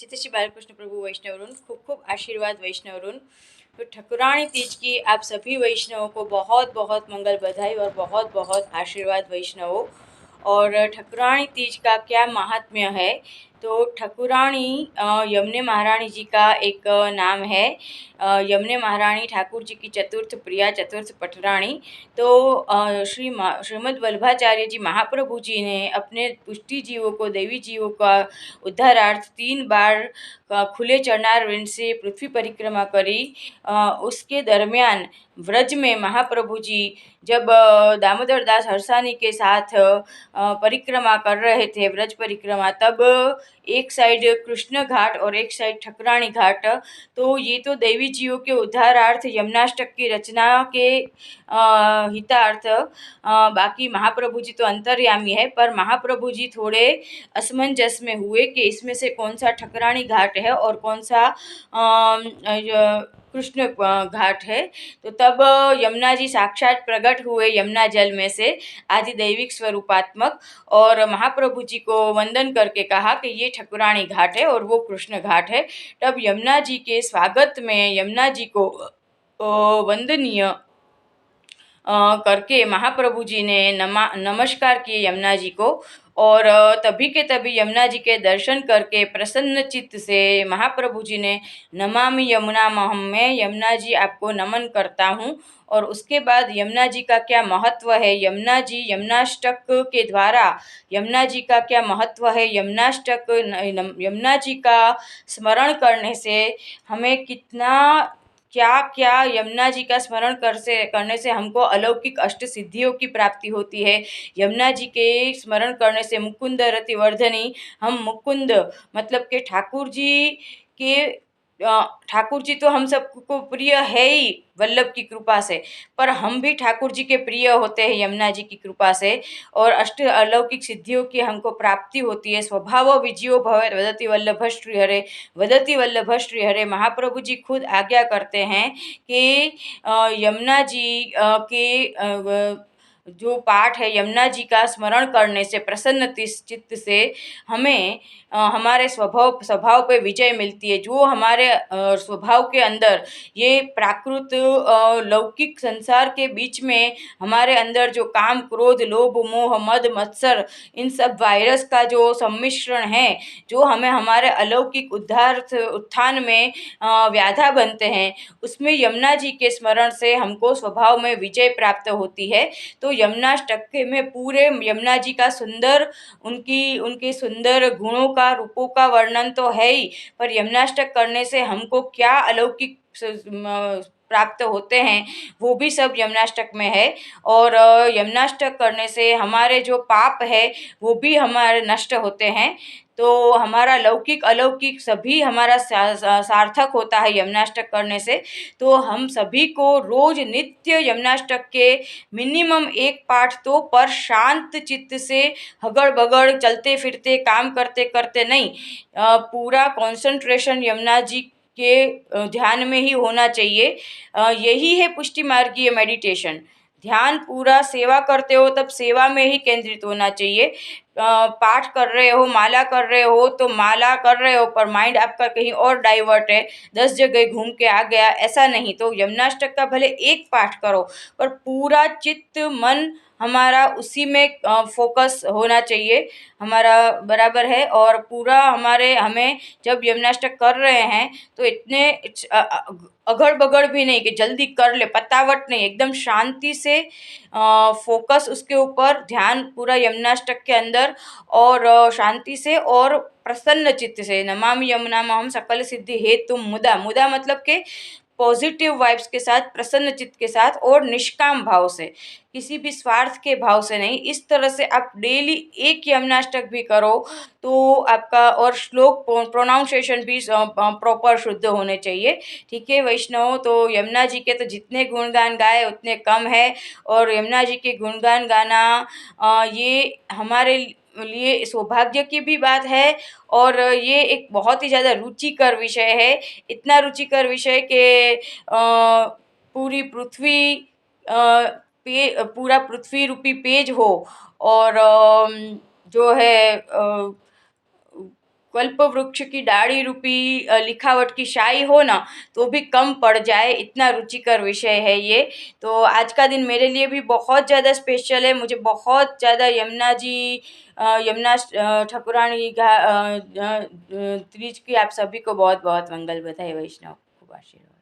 चित्तश्री बालकृष्ण प्रभु वैष्णवरुण खूब खूब आशीर्वाद वैष्णवरुण। तो ठकुरानी तीज की आप सभी वैष्णवों को बहुत बहुत मंगल बधाई और बहुत बहुत आशीर्वाद वैष्णवों। और ठकुरानी तीज का क्या महात्म्य है, तो ठकुरानी यमुने महारानी जी का एक नाम है। यमुने महारानी ठाकुर जी की चतुर्थ प्रिया, चतुर्थ पटरानी। तो श्रीमद् वल्लभाचार्य जी महाप्रभु जी ने अपने पुष्टि जीवों को, देवी जीवों का उद्धारार्थ 3 बार खुले चरणार वृंद से पृथ्वी परिक्रमा करी। उसके दरमियान व्रज में महाप्रभु जी जब दामोदर दास हरसानी के साथ परिक्रमा कर रहे थे, व्रज परिक्रमा, तब एक साइड कृष्ण घाट और एक साइड ठकुरानी घाट। तो ये तो देवी जीवों के उद्धारार्थ यमुनाष्टक की रचना के हितार्थ, बाकी महाप्रभु जी तो अंतर्यामी है, पर महाप्रभु जी थोड़े असमंजस में हुए कि इसमें से कौन सा ठकुरानी घाट है और कौन सा कृष्ण घाट है। तो तब यमुना जी साक्षात प्रकट हुए यमुना जल में से, आदि दैविक स्वरूपात्मक, और महाप्रभु जी को वंदन करके कहा कि ये ठकुरानी घाट है और वो कृष्ण घाट है। तब यमुना जी के स्वागत में यमुना जी को वंदनीय करके महाप्रभु जी ने नमस्कार किए यमुना जी को। और तभी के तभी यमुना जी के दर्शन करके प्रसन्न चित्त से महाप्रभु जी ने नमामि यमुना महम, में यमुना जी आपको नमन करता हूँ। और उसके बाद यमुना जी का क्या महत्व है, यमुना जी यमुनाष्टक के द्वारा यमुना जी का क्या महत्व है, यमुनाष्टक यमुना जी का स्मरण करने से हमें कितना क्या क्या, यमुना जी का स्मरण करने से हमको अलौकिक अष्ट सिद्धियों की प्राप्ति होती है। यमुना जी के स्मरण करने से मुकुंद रति वर्धनी, हम मुकुंद मतलब के ठाकुर जी के ठाकुर जी तो हम सबको प्रिय है ही वल्लभ की कृपा से, पर हम भी ठाकुर जी के प्रिय होते हैं यमुना जी की कृपा से, और अष्ट अलौकिक सिद्धियों की हमको प्राप्ति होती है। स्वभाव विजयो भवेत् वदति वल्लभ श्रीहरे, वदति वल्लभ श्रीहरे। महाप्रभु जी खुद आज्ञा करते हैं कि यमुना जी के जो पाठ है, यमुना जी का स्मरण करने से प्रसन्न चित्त से हमें हमारे स्वभाव पे विजय मिलती है। जो हमारे स्वभाव के अंदर ये प्राकृत लौकिक संसार के बीच में हमारे अंदर जो काम, क्रोध, लोभ, मोह, मद, मत्सर, इन सब वायरस का जो सम्मिश्रण है, जो हमें हमारे अलौकिक उत्थान में व्याधा बनते हैं, उसमें यमुना जी के स्मरण से हमको स्वभाव में विजय प्राप्त होती है। तो यमुनाष्टक में पूरे यमुना जी का सुंदर, उनके सुंदर गुणों का, रूपों का वर्णन तो है ही, पर यमुनाष्टक करने से हमको क्या अलौकिक प्राप्त होते हैं वो भी सब यमुनाष्टक में है। और यमुनाष्टक करने से हमारे जो पाप है वो भी हमारे नष्ट होते हैं। तो हमारा लौकिक अलौकिक सभी हमारा सार्थक होता है यमुनाष्टक करने से। तो हम सभी को रोज नित्य यमुनाष्टक के मिनिमम एक पाठ तो पर शांत चित्त से, हगड़ बगड़ चलते फिरते काम करते करते नहीं, पूरा कंसंट्रेशन यमुना जी के ध्यान में ही होना चाहिए। यही है पुष्टि मार्गीय मेडिटेशन। ध्यान पूरा सेवा करते हो तब सेवा में ही केंद्रित होना चाहिए। पाठ कर रहे हो, माला कर रहे हो तो माला कर रहे हो, पर माइंड आपका कहीं और डाइवर्ट है, 10 जगह घूम के आ गया, ऐसा नहीं। तो यमुनाष्टक का भले एक पाठ करो, पर पूरा चित्त मन हमारा उसी में फोकस होना चाहिए हमारा, बराबर है। और पूरा हमें जब यमुनाष्टक कर रहे हैं तो इतने अगड़ बगड़ भी नहीं कि जल्दी कर ले, पतावट नहीं, एकदम शांति से फोकस उसके ऊपर, ध्यान पूरा यमुनाष्टक के अंदर, और शांति से और प्रसन्न चित्त से। नमामि यमुना महम सकल सिद्धि हेतु मुदा, मुदा मतलब के पॉजिटिव वाइब्स के साथ, प्रसन्न चित्त के साथ और निष्काम भाव से, किसी भी स्वार्थ के भाव से नहीं। इस तरह से आप डेली एक यमुनाष्टक भी करो तो आपका, और श्लोक प्रोनाउंसिएशन भी प्रॉपर शुद्ध होने चाहिए। ठीक है वैष्णव, तो यमुना जी के तो जितने गुणगान गाए उतने कम है, और यमुना जी के गुणगान गाना ये हमारे लिए सौभाग्य की भी बात है, और ये एक बहुत ही ज़्यादा रुचिकर विषय है। इतना रुचिकर विषय कि पूरी पृथ्वी पूरा पृथ्वी रूपी पेज हो, और जो है कल्प वृक्ष की डाली रूपी लिखावट की शाई हो ना तो भी कम पड़ जाए, इतना रुचिकर विषय है ये। तो आज का दिन मेरे लिए भी बहुत ज़्यादा स्पेशल है। मुझे बहुत ज़्यादा यमुना जी यमुना ठाकुरानी का तीज की आप सभी को बहुत बहुत मंगल बधाई। वैष्णव खूब आशीर्वाद।